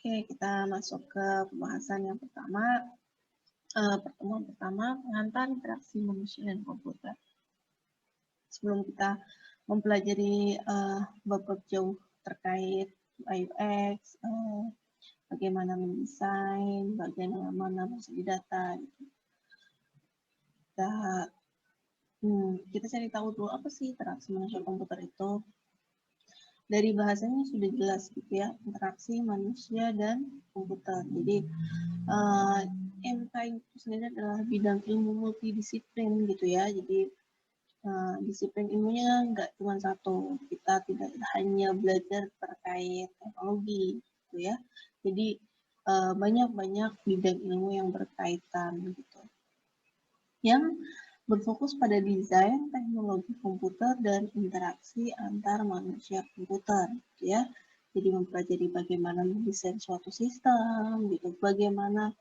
Oke, kita masuk ke pembahasan yang pertama. Pertemuan pertama, pengantar interaksi manusia dan komputer. Sebelum kita mempelajari bab-bab jauh terkait UX, bagaimana mendesain, bagaimana masuk di data, gitu. Kita cari tahu dulu apa sih interaksi manusia komputer itu. Dari bahasanya sudah jelas gitu ya, interaksi manusia dan komputer. Jadi MK itu sendiri adalah bidang ilmu multidisiplin gitu ya. Jadi disiplin ilmunya nggak cuma satu. Kita tidak hanya belajar terkait teknologi gitu ya. Jadi banyak-banyak bidang ilmu yang berkaitan gitu. Yang berfokus pada desain, teknologi komputer, dan interaksi antar manusia komputer, gitu ya. Jadi mempelajari bagaimana mendesain suatu sistem, gitu. Bagaimana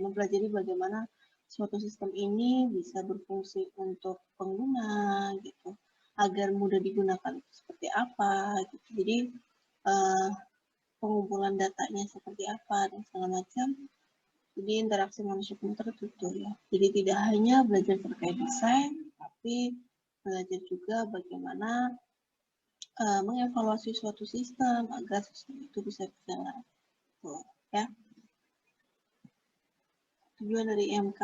mempelajari bagaimana suatu sistem ini bisa berfungsi untuk pengguna, gitu. Agar mudah digunakan seperti apa, gitu. Jadi pengumpulan datanya seperti apa dan segala macam. Jadi interaksi manusia komputer itu ya. Jadi tidak hanya belajar terkait desain, tapi belajar juga bagaimana mengevaluasi suatu sistem agar sistem itu bisa berjalan. Tuh, ya. Tujuan dari MK.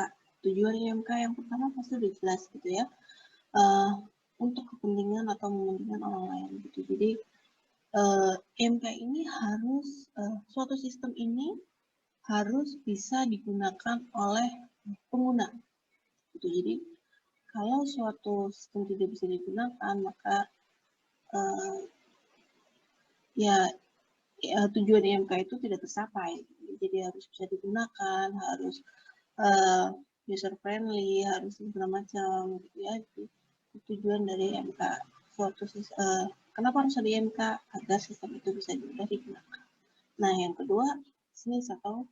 Tujuan dari MK yang pertama pasti sudah jelas gitu ya. Untuk kepentingan atau kepentingan orang lain gitu. Jadi MK ini harus suatu sistem ini harus bisa digunakan oleh pengguna. Gitu. Jadi kalau suatu sistem tidak bisa digunakan, maka tujuan IMK itu tidak tercapai. Jadi harus bisa digunakan, harus user friendly, harus segala macam, gitu ya. Jadi, tujuan dari IMK suatu kenapa harus ada IMK agar sistem itu bisa digunakan. Nah, yang kedua, bisnis atau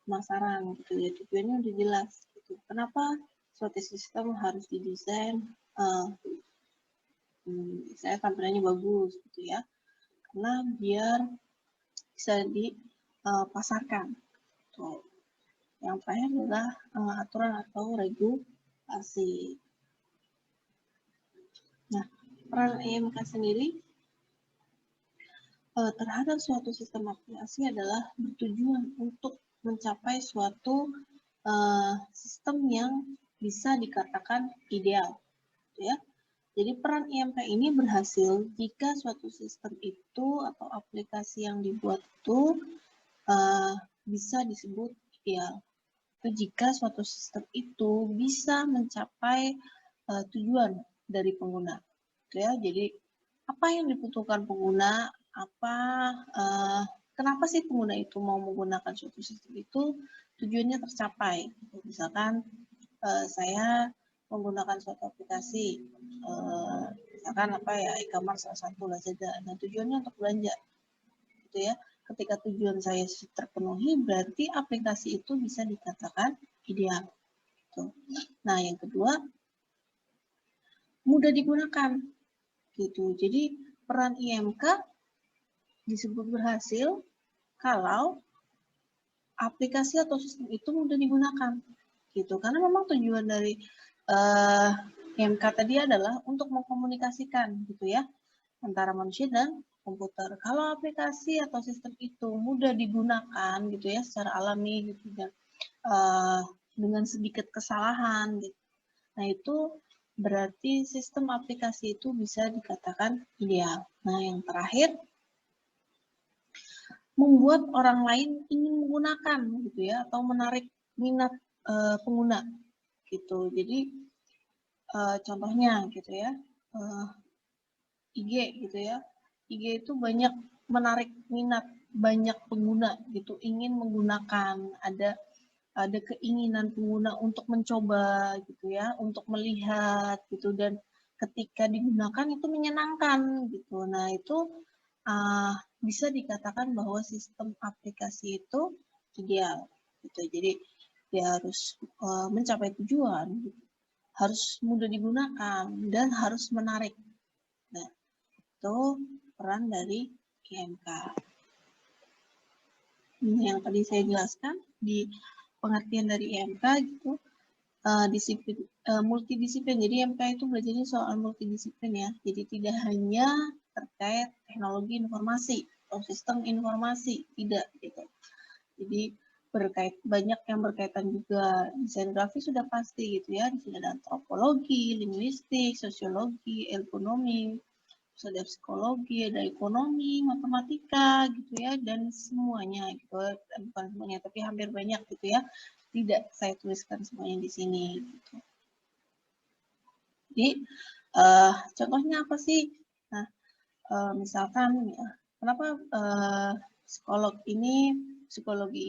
pemasaran, gitu ya. Tujuannya udah jelas. Gitu. Kenapa suatu sistem harus didesain saya tampilannya bagus gitu ya, karena biar bisa dipasarkan. Tuh. Yang terakhir adalah aturan atau regulasi. Nah, peran IMK sendiri terhadap suatu sistem aplikasi adalah bertujuan untuk mencapai suatu sistem yang bisa dikatakan ideal, gitu ya. Jadi peran IMK ini berhasil jika suatu sistem itu atau aplikasi yang dibuat itu bisa disebut ideal. Itu jika suatu sistem itu bisa mencapai tujuan dari pengguna. Ya, jadi apa yang dibutuhkan pengguna, kenapa sih pengguna itu mau menggunakan suatu sistem itu, tujuannya tercapai. Misalkan saya menggunakan suatu aplikasi, misalkan e-commerce salah satu Lazada. Nah, tujuannya untuk belanja, gitu ya. Ketika tujuan saya terpenuhi, berarti aplikasi itu bisa dikatakan ideal. Gitu. Nah, yang kedua, mudah digunakan, gitu. Jadi peran IMK disebut berhasil kalau aplikasi atau sistem itu mudah digunakan, gitu. Karena memang tujuan dari IMK tadi adalah untuk mengkomunikasikan, gitu ya, antara manusia dan komputer. Kalau aplikasi atau sistem itu mudah digunakan, gitu ya, secara alami, gitu dan dengan sedikit kesalahan, gitu. Nah, itu berarti sistem aplikasi itu bisa dikatakan ideal. Nah, yang terakhir, membuat orang lain ingin menggunakan gitu ya, atau menarik minat pengguna gitu. Jadi contohnya gitu ya, IG gitu ya, IG itu banyak menarik minat banyak pengguna gitu, ingin menggunakan, ada keinginan pengguna untuk mencoba gitu ya, untuk melihat gitu, dan ketika digunakan itu menyenangkan gitu. Nah, itu bisa dikatakan bahwa sistem aplikasi itu ideal gitu. Jadi dia harus mencapai tujuan, gitu. Harus mudah digunakan dan harus menarik. Nah, itu peran dari IMK. yang tadi saya jelaskan di pengertian dari IMK gitu, disiplin multidisiplin. Jadi IMK itu belajarnya soal multidisiplin ya. Jadi tidak hanya terkait teknologi informasi atau sistem informasi, tidak gitu. Jadi banyak yang berkaitan juga. Desain grafis sudah pasti gitu ya. Di sini ada antropologi, linguistik, sosiologi, ekonomi, terus ada psikologi, ada ekonomi, matematika gitu ya, dan semuanya gitu. Bukan semuanya, tapi hampir banyak gitu ya. Tidak saya tuliskan semuanya di sini gitu. Jadi contohnya apa sih? Nah, misalkan ya, kenapa psikologi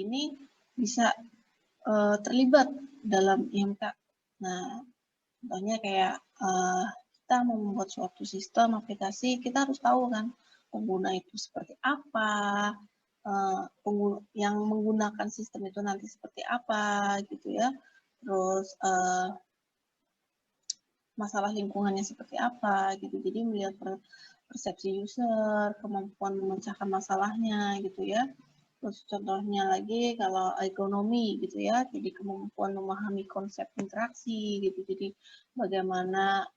ini bisa terlibat dalam IMK. Nah, contohnya kayak kita mau membuat suatu sistem aplikasi, kita harus tahu kan pengguna itu seperti apa, yang menggunakan sistem itu nanti seperti apa gitu ya. Terus masalah lingkungannya seperti apa gitu. Jadi melihat persepsi user, kemampuan memecahkan masalahnya gitu ya. Terus contohnya lagi kalau ekonomi gitu ya, jadi kemampuan memahami konsep interaksi gitu. Jadi bagaimana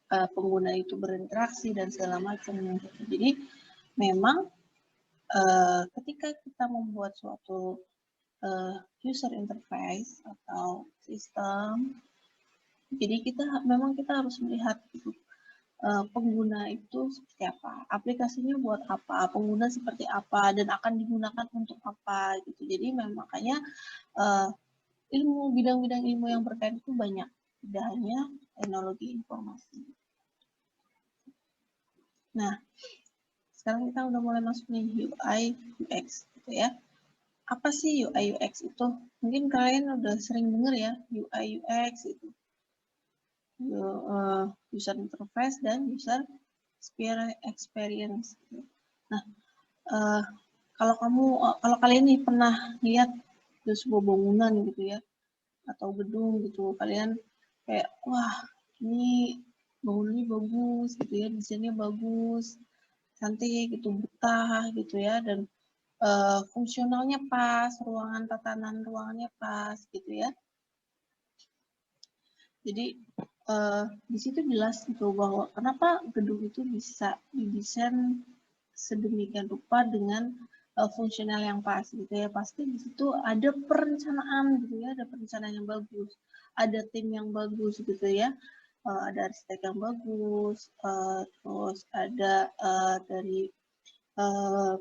pengguna itu berinteraksi dan segala macam gitu. Jadi memang ketika kita membuat suatu user interface atau sistem, jadi memang kita harus melihat gitu, pengguna itu seperti apa, aplikasinya buat apa, pengguna seperti apa, dan akan digunakan untuk apa gitu. Jadi makanya bidang-bidang ilmu yang berkaitan itu banyak, tidak hanya teknologi informasi. Nah, sekarang kita udah mulai masuk nih UI UX gitu ya. Apa sih UI UX itu? Mungkin kalian udah sering dengar ya UI UX itu. User interface dan user experience. Nah, kalau kalian nih pernah lihat di sebuah bangunan gitu ya, atau gedung gitu, kalian kayak wah ini bangunannya bagus gitu ya, desainnya bagus, cantik gitu, betah gitu ya, dan fungsionalnya pas, tatanan ruangannya pas gitu ya. Jadi di situ jelas gitu bahwa kenapa gedung itu bisa didesain sedemikian rupa dengan fungsional yang pas gitu ya. Pasti di situ ada perencanaan gitu ya, ada perencanaan yang bagus, ada tim yang bagus gitu ya, ada arsitek yang bagus, terus ada dari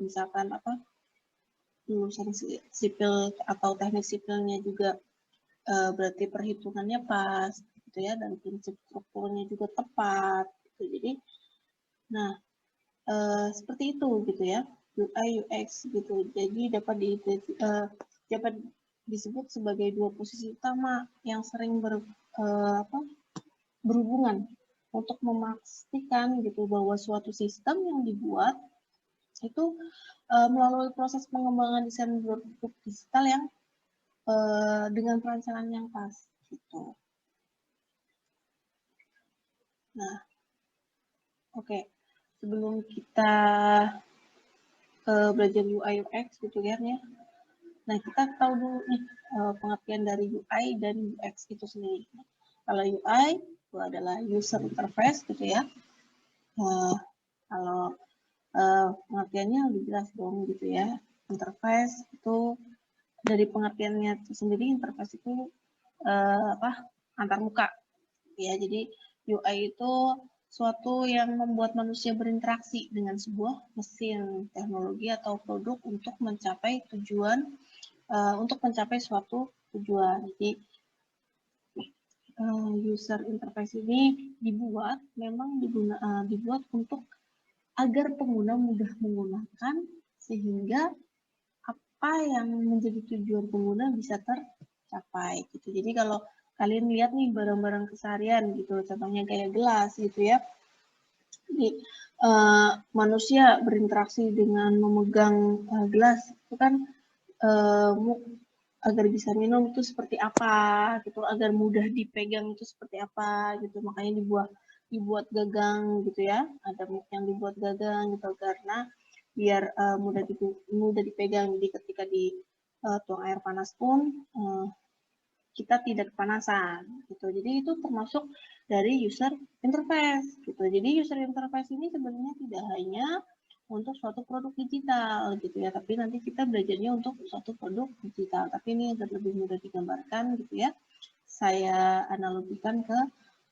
misalkan apa lulusan sipil atau teknik sipilnya juga berarti perhitungannya pas gitu ya, dan prinsip strukturnya juga tepat gitu. Jadi nah seperti itu gitu ya, UI UX gitu. Jadi dapat disebut sebagai dua posisi utama yang sering berhubungan untuk memastikan gitu bahwa suatu sistem yang dibuat itu melalui proses pengembangan desain produk digital yang dengan perencanaan yang pas gitu. Nah, oke. Sebelum kita belajar UI UX gitu kan ya. Nah, kita tahu dulu nih pengertian dari UI dan UX itu sendiri. Kalau UI itu adalah user interface gitu ya. Kalau pengertiannya lebih jelas dong gitu ya. Interface itu dari pengertiannya itu sendiri, interface itu antar muka ya. Jadi UI itu suatu yang membuat manusia berinteraksi dengan sebuah mesin, teknologi atau produk untuk mencapai suatu tujuan. Jadi user interface ini dibuat untuk agar pengguna mudah menggunakan, sehingga apa yang menjadi tujuan pengguna bisa tercapai gitu. Jadi kalau kalian lihat nih barang-barang keseharian gitu, contohnya kayak gelas gitu ya. Jadi manusia berinteraksi dengan memegang gelas itu kan agar bisa minum itu seperti apa gitu, agar mudah dipegang itu seperti apa gitu, makanya dibuat gagang gitu ya, ada mug yang dibuat gagang gitu karena biar mudah dipegang. Jadi ketika di tuang air panas pun kita tidak kepanasan gitu. Jadi itu termasuk dari user interface gitu. Jadi user interface ini sebenarnya tidak hanya untuk suatu produk digital gitu ya, tapi nanti kita belajarnya untuk suatu produk digital. Tapi ini agar lebih mudah digambarkan gitu ya. Saya analogikan ke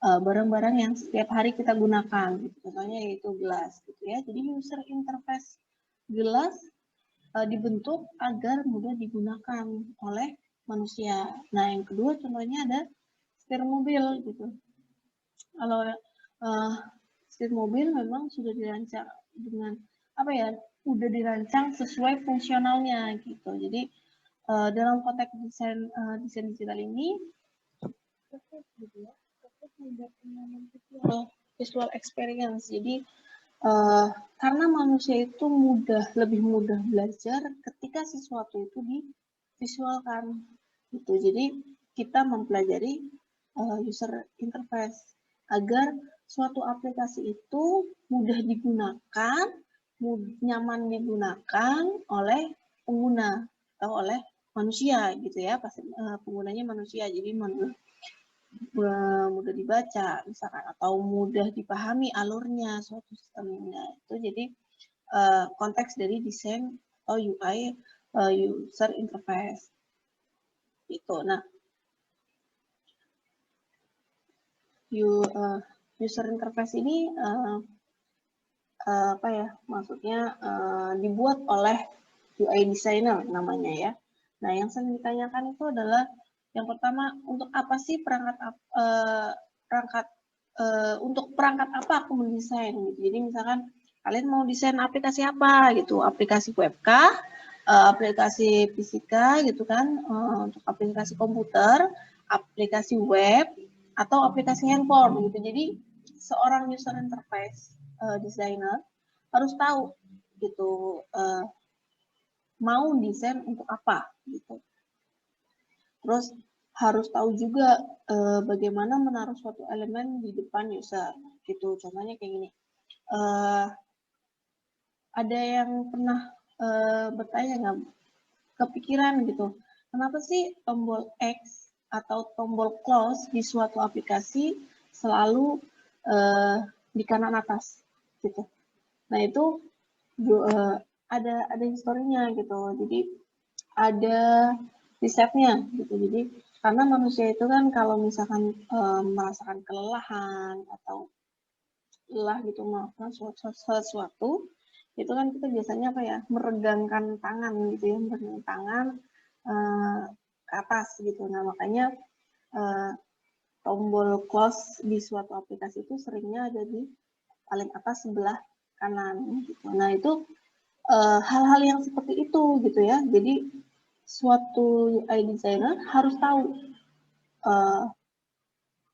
barang-barang yang setiap hari kita gunakan. Gitu. Contohnya yaitu gelas gitu ya. Jadi user interface gelas dibentuk agar mudah digunakan oleh manusia. Nah, yang kedua contohnya ada setir mobil gitu. Kalau setir mobil memang sudah dirancang dengan apa ya? Udah dirancang sesuai fungsionalnya gitu. Jadi dalam konteks desain digital ini visual experience. Jadi karena manusia itu lebih mudah belajar ketika sesuatu itu divisualkan gitu. Jadi kita mempelajari user interface agar suatu aplikasi itu mudah digunakan, nyaman digunakan oleh pengguna atau oleh manusia gitu ya, pasti penggunanya manusia. Jadi mudah dibaca misalkan atau mudah dipahami alurnya suatu sistemnya itu. Jadi konteks dari desain atau UI user interface itu. Nah, user interface ini apa ya maksudnya dibuat oleh UI designer namanya ya. Nah, yang sering ditanyakan itu adalah yang pertama, untuk apa sih untuk perangkat apa aku mendesain gitu. Jadi misalkan kalian mau desain aplikasi apa gitu, aplikasi web kah, aplikasi fisika gitu kan, untuk aplikasi komputer, aplikasi web, atau aplikasi handphone gitu. Jadi seorang user interface designer harus tahu gitu mau desain untuk apa gitu. Terus harus tahu juga bagaimana menaruh suatu elemen di depan user gitu. Contohnya kayak gini. Ada yang pernah bertanya nggak, kepikiran gitu, kenapa sih tombol X atau tombol close di suatu aplikasi selalu di kanan atas gitu. Nah itu ada historinya gitu. Jadi ada risetnya gitu. Jadi karena manusia itu kan kalau misalkan merasakan kelelahan atau lelah gitu melakukan sesuatu, itu kan kita biasanya apa ya, meregangkan tangan gitu ya, meregangkan tangan ke atas gitu. Nah makanya tombol close di suatu aplikasi itu seringnya ada di paling atas sebelah kanan gitu. Nah itu hal-hal yang seperti itu gitu ya. Jadi suatu UI designer harus tahu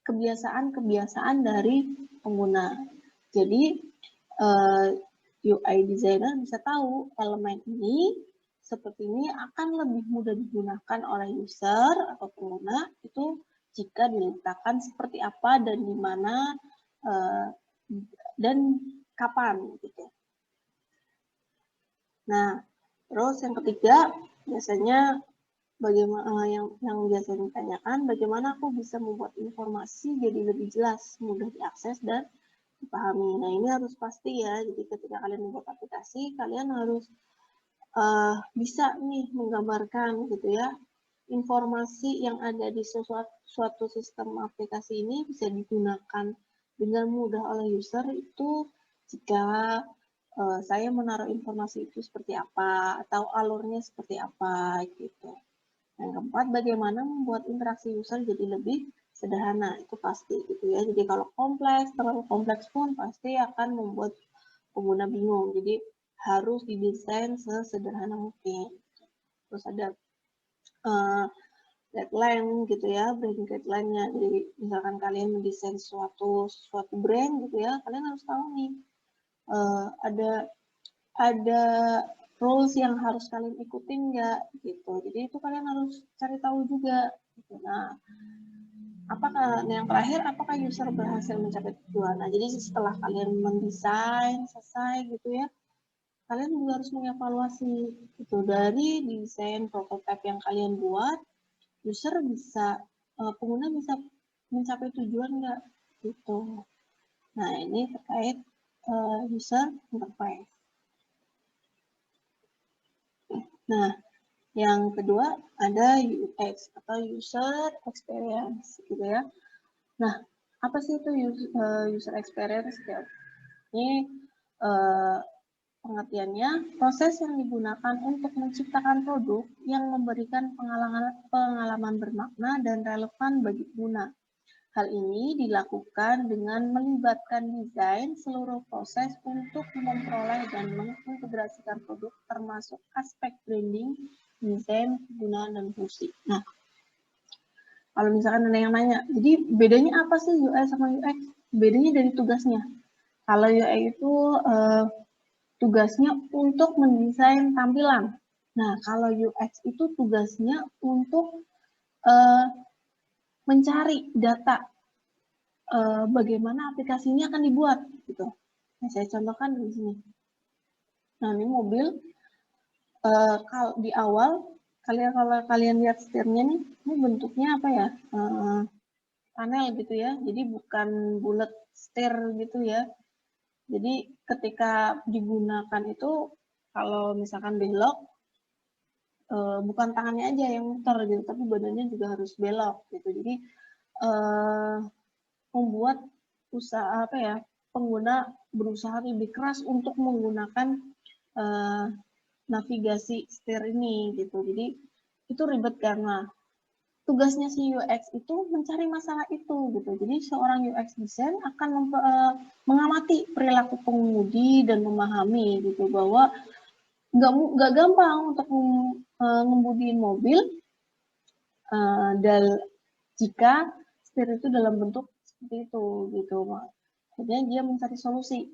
kebiasaan-kebiasaan dari pengguna. Jadi UI designer bisa tahu elemen ini seperti ini akan lebih mudah digunakan oleh user atau pengguna itu jika diletakkan seperti apa dan di mana dan kapan gitu. Nah, terus yang ketiga biasanya bagaimana yang biasa ditanyakan, bagaimana aku bisa membuat informasi jadi lebih jelas, mudah diakses dan dipahami. Nah ini harus pasti ya. Jadi ketika kalian membuat aplikasi, kalian harus bisa nih menggambarkan gitu ya informasi yang ada di suatu sistem aplikasi ini bisa digunakan dengan mudah oleh user itu jika saya menaruh informasi itu seperti apa atau alurnya seperti apa gitu. Yang keempat, bagaimana membuat interaksi user jadi lebih sederhana, itu pasti gitu ya. Jadi kalau terlalu kompleks pun pasti akan membuat pengguna bingung. Jadi harus didesain sesederhana mungkin. Terus ada deadline gitu ya, brand guideline-nya. Jadi misalkan kalian mendesain suatu brand gitu ya, kalian harus tahu nih ada rules yang harus kalian ikutin nggak gitu. Jadi itu kalian harus cari tahu juga. Gitu. Nah, yang terakhir, apakah user berhasil mencapai tujuan? Nah, jadi setelah kalian mendesain selesai gitu ya, kalian juga harus mengevaluasi itu dari desain prototipe yang kalian buat, user bisa, pengguna bisa mencapai tujuan nggak gitu. Nah ini terkait user interface. Nah yang kedua ada UX atau user experience gitu ya. Nah apa sih itu user experience? Ini pengertiannya, proses yang digunakan untuk menciptakan produk yang memberikan pengalaman bermakna dan relevan bagi pengguna. Hal ini dilakukan dengan melibatkan desain seluruh proses untuk memperoleh dan mengintegrasikan produk termasuk aspek branding, desain, penggunaan, dan fungsi. Nah, kalau misalkan ada yang nanya, jadi bedanya apa sih UI sama UX? Bedanya dari tugasnya. Kalau UI itu tugasnya untuk mendesain tampilan. Nah, kalau UX itu tugasnya untuk mencari data bagaimana aplikasi ini akan dibuat gitu. Nah, saya contohkan di sini. Nah, ini mobil kalau di awal kalau kalian lihat setirnya nih, ini bentuknya apa ya? Panel gitu ya. Jadi bukan bulat setir gitu ya. Jadi ketika digunakan itu kalau misalkan belok bukan tangannya aja yang muter gitu, tapi badannya juga harus belok gitu. Jadi membuat usaha apa ya pengguna berusaha lebih keras untuk menggunakan navigasi setir ini gitu. Jadi itu ribet karena tugasnya si UX itu mencari masalah itu gitu. Jadi seorang UX design akan mengamati perilaku pengemudi dan memahami gitu bahwa nggak gampang untuk mengemudiin mobil dan jika setir itu dalam bentuk seperti itu gitu. Akhirnya dia mencari solusi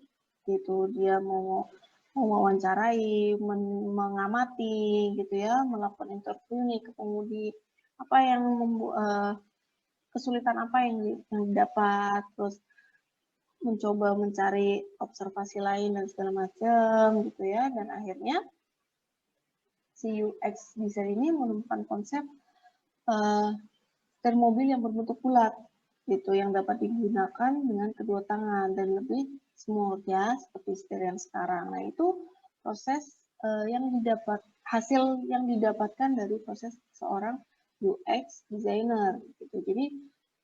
gitu. Dia mau mewawancarai, mengamati gitu ya, melakukan interview nih ke pengemudi apa yang kesulitan apa yang didapat, terus mencoba mencari observasi lain dan segala macam gitu ya, dan akhirnya si UX design ini menemukan konsep setir mobil yang berbentuk bulat gitu yang dapat digunakan dengan kedua tangan dan lebih smooth ya seperti setir yang sekarang. Nah itu proses yang hasil yang didapatkan dari proses seorang UX designer gitu. Jadi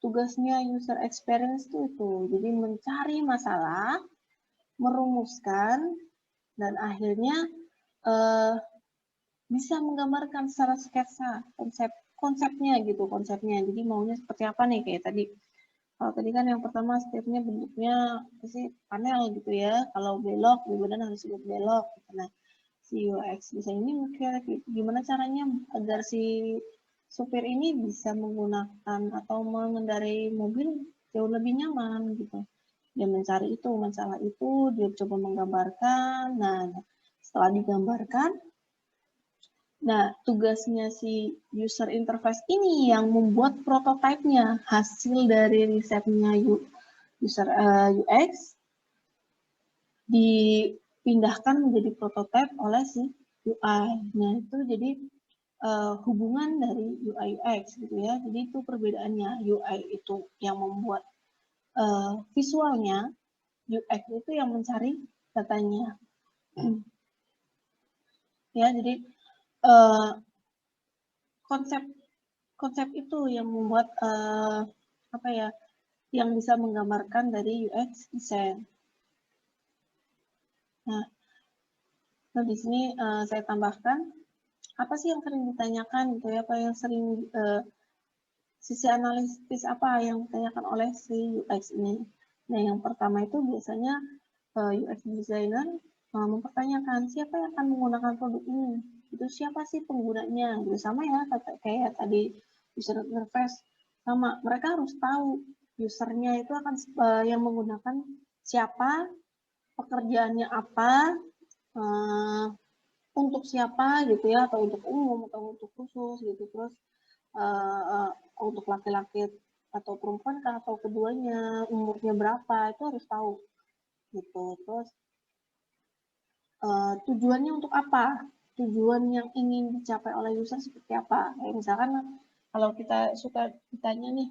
tugasnya user experience itu jadi mencari masalah, merumuskan dan akhirnya uh, bisa menggambarkan secara sketsa konsepnya gitu konsepnya. Jadi maunya seperti apa nih kayak tadi. Kalau tadi kan yang pertama setirnya bentuknya sih panel gitu ya. Kalau belok di badan harus belok. Gitu. Nah, si UX design ini mikir gimana caranya agar si supir ini bisa menggunakan atau mengendarai mobil jauh lebih nyaman gitu. Dia mencari itu, masalah itu, dia coba menggambarkan. Nah, setelah digambarkan, nah tugasnya si user interface ini yang membuat prototipenya, hasil dari risetnya user UX dipindahkan menjadi prototipe oleh si UI. Nah itu jadi hubungan dari UI UX gitu ya. Jadi itu perbedaannya. UI itu yang membuat visualnya, UX itu yang mencari datanya. Ya, jadi konsep konsep itu yang membuat apa ya, yang bisa menggambarkan dari UX design. Nah, di sini saya tambahkan apa sih yang sering ditanyakan gitu ya, apa yang sering sisi analitis apa yang ditanyakan oleh si UX ini. Nah, yang pertama itu biasanya UX designer mempertanyakan siapa yang akan menggunakan produk ini. Itu siapa sih penggunanya? Gitu sama ya kayak tadi user interface sama. Mereka harus tahu usernya itu akan yang menggunakan siapa, pekerjaannya apa, untuk siapa gitu ya, atau untuk umum atau untuk khusus gitu. Terus untuk laki-laki atau perempuan kah atau keduanya, umurnya berapa itu harus tahu gitu. Terus tujuannya untuk apa, tujuan yang ingin dicapai oleh user seperti apa. Kayak misalkan kalau kita suka ditanya nih,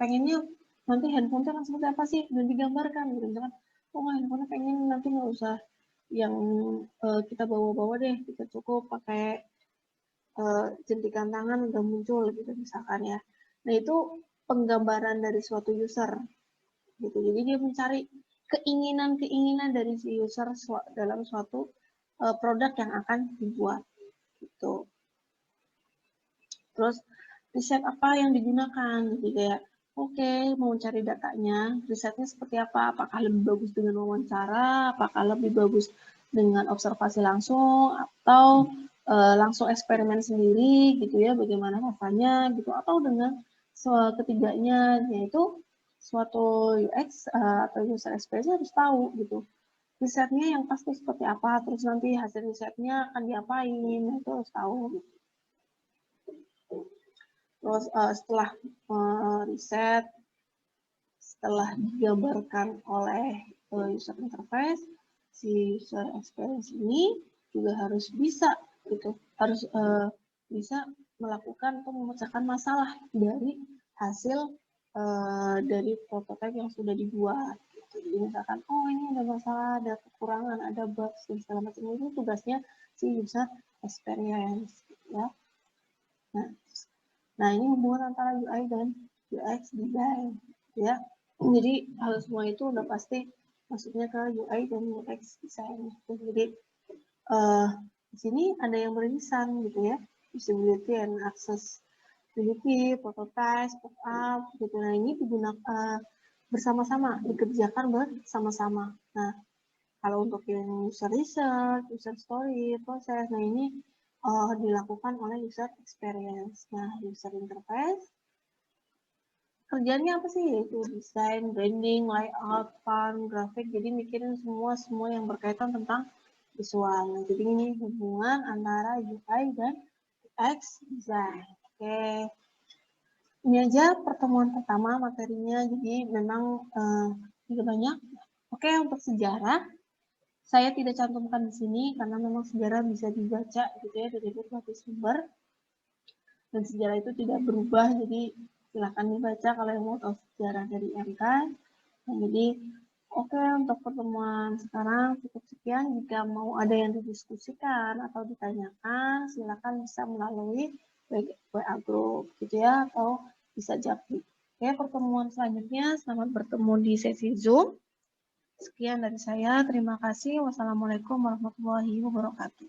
pengennya nanti handphone akan seperti apa sih, dan digambarkan gitu. Misalkan, oh handphone pengen nanti nggak usah yang kita bawa-bawa deh, kita cukup pakai jentikan tangan udah muncul gitu misalkan ya. Nah itu penggambaran dari suatu user gitu. Jadi dia mencari keinginan-keinginan dari si user dalam suatu produk yang akan dibuat gitu. Terus riset apa yang digunakan, jadi kayak oke, mau cari datanya, risetnya seperti apa, apakah lebih bagus dengan wawancara, apakah lebih bagus dengan observasi langsung, atau langsung eksperimen sendiri gitu ya, bagaimana rasanya gitu, atau dengan ketiganya, yaitu suatu UX atau user experience harus tahu gitu risetnya yang pasti seperti apa, terus nanti hasil risetnya akan diapain, itu harus tahu. Terus setelah riset, setelah digambarkan oleh user interface, si user experience ini juga harus bisa gitu, harus bisa melakukan atau memecahkan masalah dari hasil dari prototipe yang sudah dibuat. Jadi misalkan, oh ini ada masalah, ada kekurangan, ada bugs dan segala macam, itu tugasnya si user experience, ya. Nah ini hubungan antara UI dan UX design, ya. Jadi hal semua itu udah pasti masuknya ke UI dan UX design. Jadi di sini ada yang beririsan gitu ya, usability and accessibility, prototype, pop-up, gitu. Nah ini digunakan bersama-sama, dikerjakan bersama-sama. Nah, kalau untuk yang user research, user story, proses, nah ini dilakukan oleh user experience. Nah, user interface, kerjanya apa sih? Yaitu desain, branding, layout, font, grafik, jadi mikirin semua yang berkaitan tentang visual. Nah, jadi ini hubungan antara UI dan UX design. Oke. Ini aja pertemuan pertama materinya, jadi memang tidak banyak. Oke, untuk sejarah, saya tidak cantumkan di sini karena memang sejarah bisa dibaca gitu ya dari berbagai sumber, dan sejarah itu tidak berubah, jadi silahkan dibaca kalau yang mau tahu sejarah dari MK. Nah, jadi oke, untuk pertemuan sekarang cukup sekian. Jika mau ada yang didiskusikan atau ditanyakan, silakan bisa melalui WA group gitu ya, atau bisa japri. Oke, pertemuan selanjutnya selamat bertemu di sesi Zoom. Sekian dari saya, terima kasih. Wassalamualaikum warahmatullahi wabarakatuh.